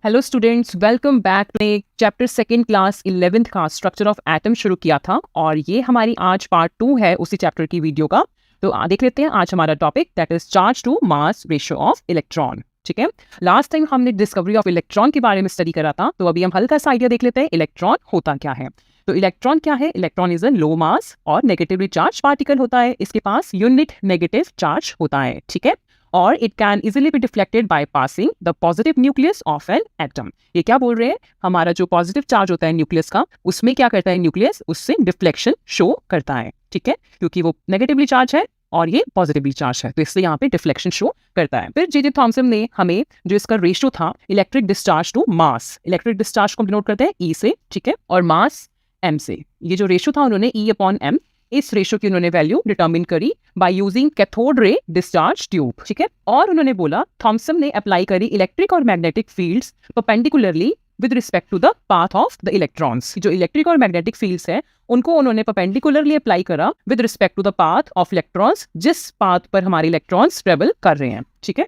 Hello students, welcome back. ने chapter second class 11th का structure of atom शुरू किया था और ये हमारी आज पार्ट 2 है उसी चैप्टर की वीडियो का। तो देख लेते हैं आज हमारा topic, that is charge to mass ratio of electron. ठीक है, लास्ट टाइम हमने डिस्कवरी ऑफ इलेक्ट्रॉन के बारे में स्टडी करा था, तो अभी हम हल्का सा आइडिया देख लेते हैं इलेक्ट्रॉन होता क्या है। तो इलेक्ट्रॉन क्या है? इलेक्ट्रॉन इज अ लो मास और नेगेटिवली चार्ज पार्टिकल होता है। इसके पास यूनिट नेगेटिव चार्ज होता है। ठीक है, और it can easily be deflected by passing the positive nucleus of an atom. ये क्या बोल रहे हैं? हमारा जो पॉजिटिव चार्ज होता है न्यूक्लियस का, उसमें क्या करता है न्यूक्लियस? उससे डिफ्लेक्शन शो करता है। ठीक है, क्योंकि वो नेगेटिवली चार्ज है और ये पॉजिटिवली चार्ज है, तो इससे यहाँ पे डिफ्लेक्शन शो करता है। फिर जे थॉमसन ने हमें जो इसका रेशियो था electric discharge to mass, electric discharge को डिनोट करते हैं ई से, ठीक है, और मास एम से। ये जो रेशियो था उन्होंने ई अपॉन एम, इस रेशियो की उन्होंने वैल्यू डिटरमिन करी by using cathode ray discharge tube. ठीक है, और उन्होंने बोला, थॉमसन ने अप्लाई करी इलेक्ट्रिक और magnetic fields perpendicularly with respect to the path of the electrons. जो इलेक्ट्रिक और मैग्नेटिक फील्ड्स है उनको उन्होंने परपेंडिकुलरली अप्लाई करा with respect to the path of electrons, जिस पाथ पर हमारे इलेक्ट्रॉन्स ट्रेवल कर रहे हैं। ठीक है,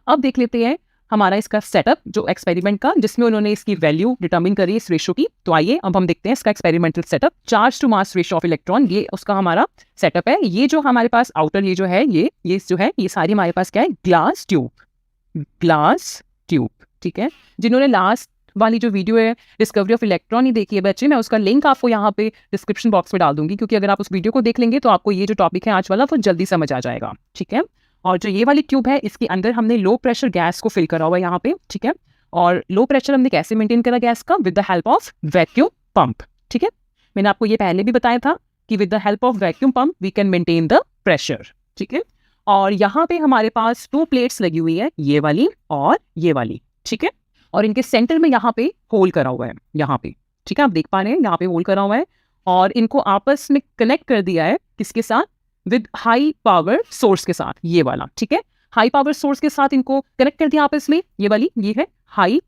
अब देख लेते हैं हमारा इसका सेटअप जो एक्सपेरिमेंट का, जिसमें उन्होंने इसकी वैल्यू डिटरमिन करी इस रेशियो की। तो आइए अब हम देखते हैं इसका experimental setup. Charge to mass ratio of electron, ये उसका हमारा सेटअप है। ये जो हमारे पास आउटर ये जो है ये जो है ये सारी हमारे पास क्या है? Glass tube. ठीक है, जिन्होंने लास्ट वाली जो वीडियो है डिस्कवरी ऑफ इलेक्ट्रॉन ही देखी है बच्चे, मैं उसका लिंक आपको यहाँ पे डिस्क्रिप्शन बॉक्स में डाल दूंगी, क्योंकि अगर आप उस वीडियो को देख लेंगे तो आपको ये जो टॉपिक है आज वाला वो जल्दी समझ आ जाएगा। ठीक है, और जो ये वाली ट्यूब है इसके अंदर हमने लो प्रेशर गैस को फिल करा हुआ है यहाँ पे। ठीक है, और लो प्रेशर हमने कैसे मेंटेन करा गैस का? With the help of vacuum pump. ठीक है, मैंने आपको ये पहले भी बताया था कि with the help of vacuum pump we can maintain the pressure. ठीक है, और यहाँ पे हमारे पास 2 प्लेट्स लगी हुई है, ये वाली और ये वाली। ठीक है, और इनके सेंटर में यहाँ पे होल करा हुआ है यहाँ पे। ठीक है, आप देख पा रहे हैं यहाँ पे होल करा हुआ है और इनको आपस में कनेक्ट कर दिया है किसके साथ? विद हाई पावर सोर्स के साथ, ये वाला। ठीक है, हाई पावर सोर्स के साथ इनको कनेक्ट कर दिया आपस में। ये वाली ये है हाई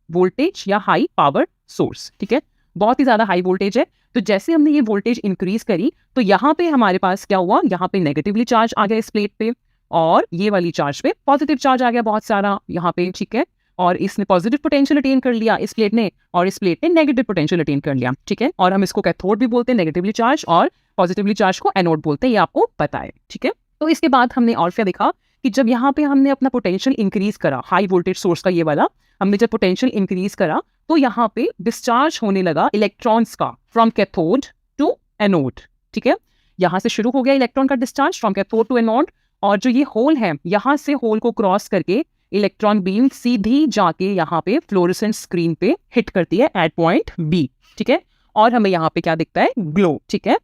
वोल्टेज या हाई पावर सोर्स। ठीक है, बहुत ही ज्यादा हाई वोल्टेज है। तो जैसे हमने ये वोल्टेज इंक्रीज करी तो यहाँ पे हमारे पास क्या हुआ? यहाँ पे नेगेटिवली चार्ज आ गया इस प्लेट पे, और ये वाली चार्ज पे पॉजिटिव चार्ज आ गया बहुत सारा यहाँ पे। ठीक है, और इसने पॉजिटिव पोटेंशियल अटेन कर लिया इस प्लेट ने, और इस प्लेट ने नेगेटिव पोटेंशियल अटेन कर लिया। ठीक है, और हम इसको कैथोड भी बोलते हैं नेगेटिवली चार्ज, और पॉजिटिवली चार्ज को एनोड बोलते हैं, ये आपको पता है। ठीक है, तो इसके बाद हमने और क्या देखा कि जब यहाँ पे हमने अपना पोटेंशियल इंक्रीज करा, हाई वोल्टेज सोर्स का ये वाला, हमने जब पोटेंशियल इंक्रीज करा तो यहाँ पे डिस्चार्ज होने लगा इलेक्ट्रॉन्स का फ्रॉम कैथोड टू एनोड। ठीक है, यहाँ से शुरू हो गया इलेक्ट्रॉन का discharge from cathode to anode, और जो ये होल है यहाँ से होल को क्रॉस करके इलेक्ट्रॉन बीम सीधी जाके यहाँ पे फ्लोरेसेंट स्क्रीन पे हिट करती है एट पॉइंट बी। ठीक है, और हमें यहाँ पे क्या दिखता है? ग्लो। ठीक है,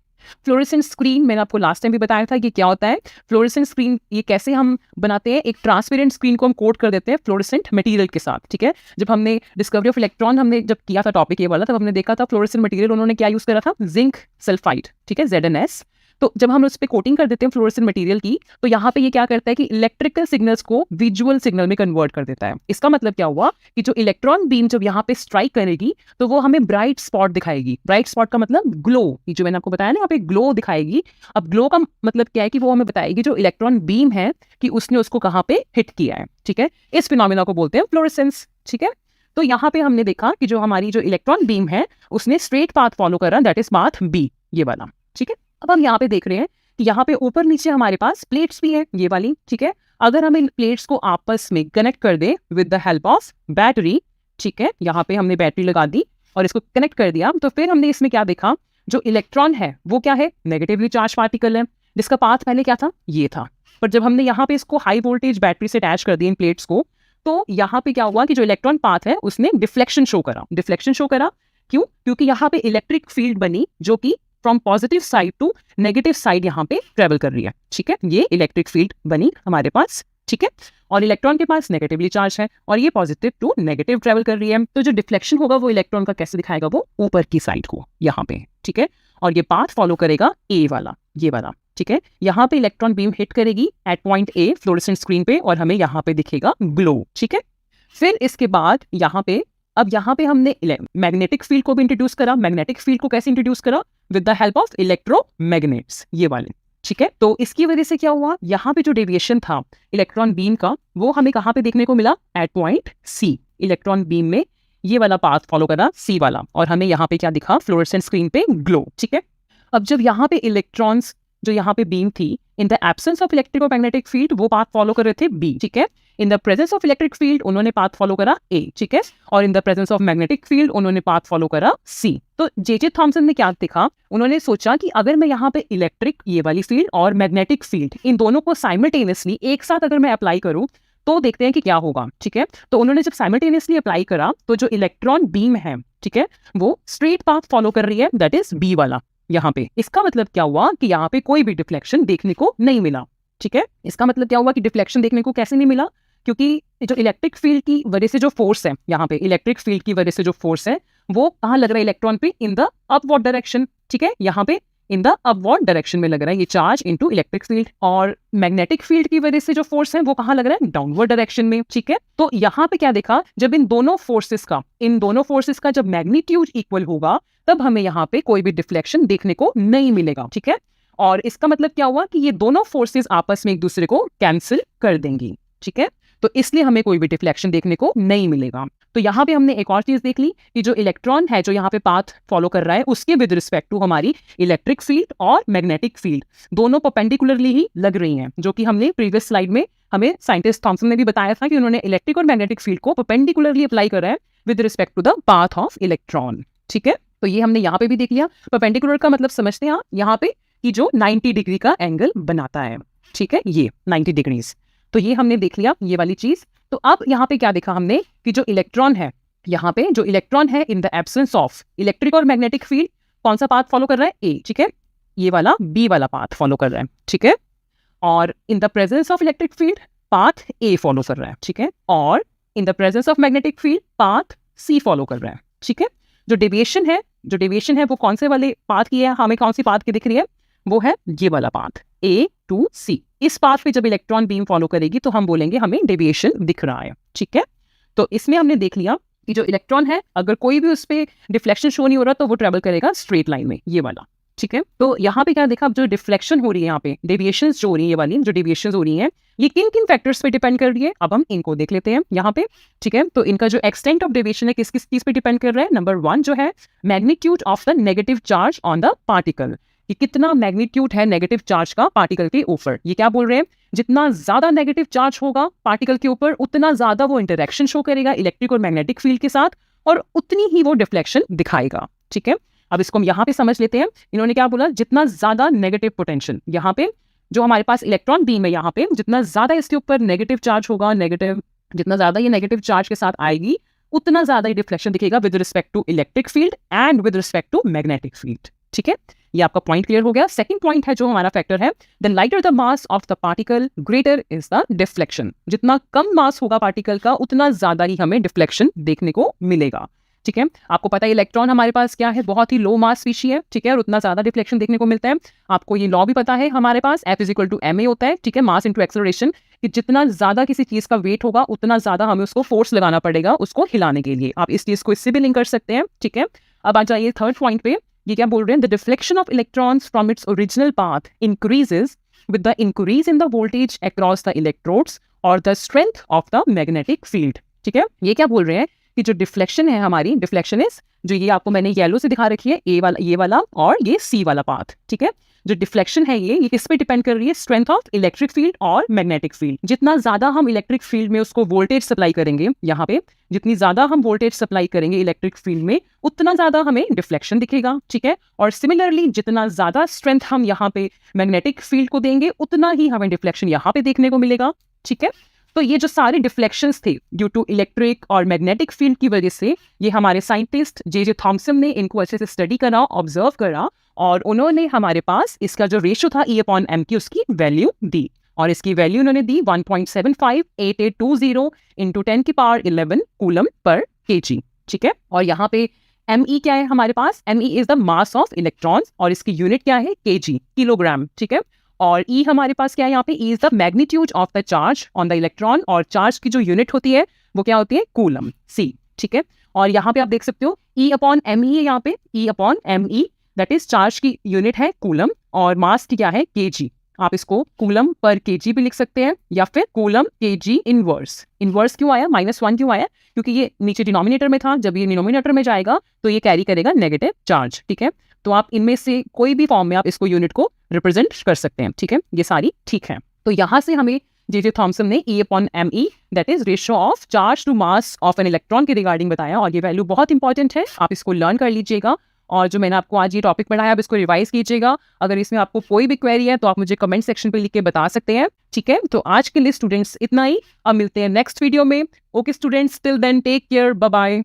फ्लोरेसेंट स्क्रीन मैंने आपको लास्ट टाइम भी बताया था कि क्या होता है फ्लोरेसेंट स्क्रीन। ये कैसे हम बनाते हैं? एक ट्रांसपेरेंट स्क्रीन को हम कोट कर देते हैं फ्लोरेसेंट मटेरियल के साथ। ठीक है, जब हमने डिस्कवरी ऑफ इलेक्ट्रॉन हमने जब किया था टॉपिक ये वाला, तब हमने देखा था फ्लोरेसेंट मटेरियल उन्होंने क्या यूज करा था? Zinc sulphide. ठीक है, ZnS। तो जब हम उस पर कोटिंग कर देते हैं फ्लोरेसेंट मटेरियल की, तो यहाँ पे ये क्या करता है कि इलेक्ट्रिकल सिग्नल्स को विजुअल सिग्नल में कन्वर्ट कर देता है। इसका मतलब क्या हुआ कि जो इलेक्ट्रॉन बीम जब यहाँ पे स्ट्राइक करेगी तो वो हमें ब्राइट स्पॉट दिखाएगी। ब्राइट स्पॉट का मतलब ग्लो, ये जो मैंने आपको बताया ना, यहाँ पे ग्लो दिखाएगी। अब ग्लो का मतलब क्या है कि वो हमें बताएगी जो इलेक्ट्रॉन बीम है कि उसने उसको कहाँ पे हिट किया है। ठीक है, इस फिनोमेना को बोलते हैं फ्लोरेसेंस। ठीक है, तो यहाँ पे हमने देखा कि जो हमारी जो इलेक्ट्रॉन बीम है उसने स्ट्रेट पाथ फॉलो करा, दैट इज पाथ बी, ये वाला। ठीक है, अब हम यहाँ पे देख रहे हैं कि यहाँ पे ऊपर नीचे हमारे पास प्लेट्स भी है, ये वाली। ठीक है, अगर हम इन प्लेट्स को आपस में कनेक्ट कर दे with the help of battery, ठीक है, यहाँ पे हमने बैटरी लगा दी और इसको कनेक्ट कर दिया, तो फिर हमने इसमें क्या देखा? जो इलेक्ट्रॉन है वो क्या है? नेगेटिवली चार्ज पार्टिकल है, जिसका पाथ पहले क्या था? ये था। पर जब हमने यहाँ पे इसको हाई वोल्टेज बैटरी से अटैच कर दिया इन प्लेट्स को, तो यहाँ पे क्या हुआ कि जो इलेक्ट्रॉन पाथ है उसने डिफ्लेक्शन शो करा। क्यों? क्योंकि यहाँ पे इलेक्ट्रिक फील्ड बनी जो कि from positive side to negative side यहाँ पे ट्रेवल कर रही है। ठीक है, ये इलेक्ट्रिक फील्ड बनी हमारे पास। ठीक है, और इलेक्ट्रॉन के पास नेगेटिवली चार्ज है और ये पॉजिटिव टू नेगेटिव ट्रेवल कर रही है, तो जो डिफ्लेक्शन होगा वो इलेक्ट्रॉन का कैसे दिखाएगा? वो ऊपर की साइड को यहाँ पे। ठीक है, और ये पाथ फॉलो करेगा ए वाला, ये वाला। ठीक है, यहाँ पे इलेक्ट्रॉन बीम हिट करेगी at point A fluorescent screen पे और हमें यहाँ पे दिखेगा ग्लो। ठीक है, फिर इसके बाद यहाँ पे हमने मैग्नेटिक फील्ड को भी इंट्रोड्यूस करा। मैग्नेटिक फील्ड को कैसे इंट्रोड्यूस करा? With the help of electromagnets, ये वाले। ठीक है, तो इसकी वजह से क्या हुआ? यहाँ पे जो डेविएशन था इलेक्ट्रॉन बीम का वो हमें कहाँ पे देखने को मिला? At point C. Electron beam में ये वाला पाथ फॉलो करा सी वाला, और हमें यहाँ पे क्या दिखा, फ्लोरेसेंट स्क्रीन पे ग्लो। ठीक है, अब जब यहाँ पे इलेक्ट्रॉन्स जो यहाँ पे बीम थी, in the absence of electric और मैग्नेटिक फील्ड वो पाथ फॉलो कर रहे थे बी। ठीक है, इन the presence of electric field उन्होंने पाथ फॉलो करा ए। ठीक है, और in the presence of magnetic field उन्होंने पाथ फॉलो करा सी। तो जे थॉमसन ने क्या देखा, उन्होंने सोचा कि अगर मैं यहाँ पे इलेक्ट्रिक ये वाली फील्ड और मैग्नेटिक फील्ड इन दोनों को साइमल्टेनियसली एक साथ अगर मैं अप्लाई करूँ तो देखते हैं कि क्या होगा। ठीक है, तो उन्होंने जब साइमल्टेनियसली अप्लाई करा तो जो इलेक्ट्रॉन बीम है, ठीक है, वो स्ट्रेट पाथ फॉलो कर रही है, दैट इज बी वाला यहाँ पे। इसका मतलब क्या हुआ कि यहाँ पे कोई भी डिफ्लेक्शन देखने को नहीं मिला। ठीक है, इसका मतलब क्या हुआ कि डिफ्लेक्शन देखने को कैसे नहीं मिला, क्योंकि जो इलेक्ट्रिक फील्ड की वजह से जो फोर्स है, यहाँ पे इलेक्ट्रिक फील्ड की वजह से जो फोर्स है वो कहाँ लग रहा है, इलेक्ट्रॉन पे, इन द अपवर्ड डायरेक्शन। ठीक है, यहाँ पे इन द अपवर्ड डायरेक्शन में लग रहा है ये चार्ज इनटू इलेक्ट्रिक फील्ड, और मैग्नेटिक फील्ड की वजह से जो फोर्स है वो कहाँ लग रहा है, डाउनवर्ड डायरेक्शन में। ठीक है, तो यहाँ पे क्या देखा, जब इन दोनों फोर्सेस का जब मैग्नीट्यूड इक्वल होगा तब हमें यहाँ पे कोई भी डिफ्लेक्शन देखने को नहीं मिलेगा। ठीक है, और इसका मतलब क्या हुआ कि ये दोनों फोर्सेस आपस में एक दूसरे को कैंसिल कर देंगी। ठीक है, तो इसलिए हमें कोई भी डिफ्लेक्शन देखने को नहीं मिलेगा। तो यहाँ पे हमने एक और चीज देख ली कि जो इलेक्ट्रॉन है जो यहाँ पे पाथ फॉलो कर रहा है उसके विद रिस्पेक्ट टू हमारी इलेक्ट्रिक फील्ड और मैग्नेटिक फील्ड दोनों परपेंडिकुलरली ही लग रही हैं, जो कि हमने प्रीवियस स्लाइड में हमें साइंटिस्ट थॉमसन ने भी बताया था कि उन्होंने इलेक्ट्रिक और मैग्नेटिक फील्ड को परपेंडिकुलरली अप्लाई करा है with respect to the path of electron. ठीक है, तो ये हमने यहाँ पे भी देख लिया। परपेंडिकुलर का मतलब समझते हैं यहाँ पे कि जो 90 डिग्री का एंगल बनाता है। ठीक है, ये 90 डिग्रीज, तो ये हमने देख लिया ये वाली चीज। तो अब यहाँ पे क्या देखा हमने कि जो इलेक्ट्रॉन है, यहाँ पे जो इलेक्ट्रॉन है in the absence of electric और मैग्नेटिक फील्ड कौन सा पाथ फॉलो कर रहा है, ए। ठीक है, ये वाला बी वाला पाथ फॉलो कर रहा है। ठीक है, और in the presence of electric field path A follow कर रहा है। ठीक है, और in the presence of magnetic field path C follow कर रहा है। ठीक है, जो डेविएशन है वो कौन से वाले पाथ की है, हमें कौन सी पाथ की दिख रही है, वो है ये वाला पाथ ए टू सी। इस पाथ पे जब इलेक्ट्रॉन बीम फॉलो करेगी तो हम बोलेंगे हमें डेविएशन दिख रहा है। ठीक है, तो इसमें हमने देख लिया कि जो इलेक्ट्रॉन है अगर कोई भी उस पर डिफ्लेक्शन शो नहीं हो रहा तो वो ट्रेवल करेगा स्ट्रेट लाइन में, ये वाला। ठीक है, तो यहाँ पे क्या देखा, अब जो डिफ्लेक्शन हो रही है, यहाँ पे डेविएशंस जो हो रही है, ये वाली जो डेविएशंस हो रही हैं ये किन किन फैक्टर्स पे डिपेंड कर रही है, अब हम इनको देख लेते हैं यहाँ पे। ठीक है, तो इनका जो एक्सटेंट ऑफ डेविएशन है किस किस चीज पे डिपेंड कर रहा है। नंबर 1 जो है magnitude of the negative charge on the particle, कि कितना मैग्नीट्यूड है नेगेटिव चार्ज का पार्टिकल के ऊपर। ये क्या बोल रहे हैं, जितना ज्यादा नेगेटिव चार्ज होगा पार्टिकल के ऊपर उतना ज्यादा वो इंटरेक्शन शो करेगा इलेक्ट्रिक और मैग्नेटिक फील्ड के साथ, और उतनी ही वो डिफ्लेक्शन दिखाएगा। ठीक है, अब इसको हम यहाँ पे समझ लेते हैं। इन्होंने क्या बोला, जितना ज्यादा नेगेटिव पोटेंशियल, यहाँ पे जो हमारे पास इलेक्ट्रॉन बीम है यहाँ पे, जितना ज्यादा इसके ऊपर नेगेटिव चार्ज होगा, जितना ज्यादा ये नेगेटिव चार्ज के साथ आएगी उतना ज्यादा ये डिफ्लेक्शन दिखेगा with respect to electric field and with respect to magnetic field. ठीक है, ये आपका पॉइंट क्लियर हो गया। सेकंड पॉइंट है जो हमारा फैक्टर है, the lighter the mass of the particle greater is the deflection. जितना कम मास होगा पार्टिकल का उतना ज्यादा ही हमें डिफ्लेक्शन देखने को मिलेगा। ठीक है, आपको पता है इलेक्ट्रॉन हमारे पास क्या है, बहुत ही लो मास स्पीशी है। ठीक है, और उतना ज्यादा डिफ्लेक्शन देखने को मिलता है। आपको ये लॉ भी पता है हमारे पास, F is equal to ma होता है। ठीक है, मास इंटू एक्सेलरेशन, कि जितना ज्यादा किसी चीज का वेट होगा उतना ज्यादा हमें उसको फोर्स लगाना पड़ेगा उसको हिलाने के लिए। आप इस चीज को इससे भी लिंक कर सकते हैं। ठीक है, अब आ जाइए थर्ड पॉइंट पे। ये क्या बोल रहे हैं, the deflection of electrons from its original path increases with the increase in the voltage across the electrodes और the strength of the magnetic field. ठीक है, ये क्या बोल रहे हैं कि जो डिफ्लेक्शन है हमारी, डिफ्लेक्शन इज जो ये आपको मैंने येलो से दिखा रखी है, ये वाला और ये सी वाला पाथ। ठीक है, जो डिफ्लेक्शन है ये किस पे डिपेंड कर रही है, स्ट्रेंथ ऑफ इलेक्ट्रिक फील्ड और मैग्नेटिक फील्ड। जितना ज्यादा हम इलेक्ट्रिक फील्ड में उसको वोल्टेज सप्लाई करेंगे, यहाँ पे जितनी ज्यादा हम वोल्टेज सप्लाई करेंगे इलेक्ट्रिक फील्ड में उतना ज्यादा हमें डिफ्लेक्शन दिखेगा। ठीक है, और सिमिलरली जितना ज्यादा स्ट्रेंथ हम यहाँ पे मैग्नेटिक फील्ड को देंगे उतना ही हमें डिफ्लेक्शन यहाँ पे देखने को मिलेगा। ठीक है, तो ये जो सारे डिफ्लेक्शंस थे ड्यू टू इलेक्ट्रिक और मैग्नेटिक फील्ड की वजह से, ये हमारे साइंटिस्ट जे थॉमसन ने इनको अच्छे से स्टडी करा, ऑब्जर्व करा, और उन्होंने हमारे पास इसका जो रेशियो था E/m की उसकी वैल्यू दी, और इसकी वैल्यू उन्होंने दी 1.758820 इंटू 10 की पावर 11 कूलम पर kg। ठीक है, और यहाँ पे Me क्या है हमारे पास, Me is the mass of electrons, और इसकी यूनिट क्या है, kg, किलोग्राम। ठीक है, और E हमारे पास क्या है यहाँ पे, E is the magnitude of the charge on the electron, और चार्ज की जो यूनिट होती है वो क्या होती है, कूलम, C। ठीक है, और यहाँ पे आप देख सकते हो E/me है यहाँ पे, E/me दैट इज चार्ज की यूनिट है कूलम, और मास की क्या है, kg। आप इसको कूलम पर केजी भी लिख सकते हैं या फिर कूलम केजी इनवर्स। इनवर्स क्यों आया, -1 क्यों आया, क्योंकि ये नीचे डिनोमिनेटर में था, जब ये डिनोमिनेटर में जाएगा तो ये कैरी करेगा नेगेटिव चार्ज। ठीक है, तो आप इनमें से कोई भी फॉर्म में आप इसको यूनिट को रिप्रेजेंट कर सकते हैं। ठीक है, ये सारी ठीक है। तो यहाँ से हमें जे थॉमसन ने E/me that is ratio of charge to mass of an electron के रिगार्डिंग बताया, और ये वैल्यू बहुत इंपॉर्टेंट है, आप इसको लर्न कर लीजिएगा। और जो मैंने आपको आज ये टॉपिक पढ़ाया आप इसको रिवाइज कीजिएगा। अगर इसमें आपको कोई भी क्वेरी है तो आप मुझे कमेंट सेक्शन पे लिख के बता सकते हैं। ठीक है, तो आज के लिए स्टूडेंट्स इतना ही, अब मिलते हैं नेक्स्ट वीडियो में। Okay students, till then take care, bye bye.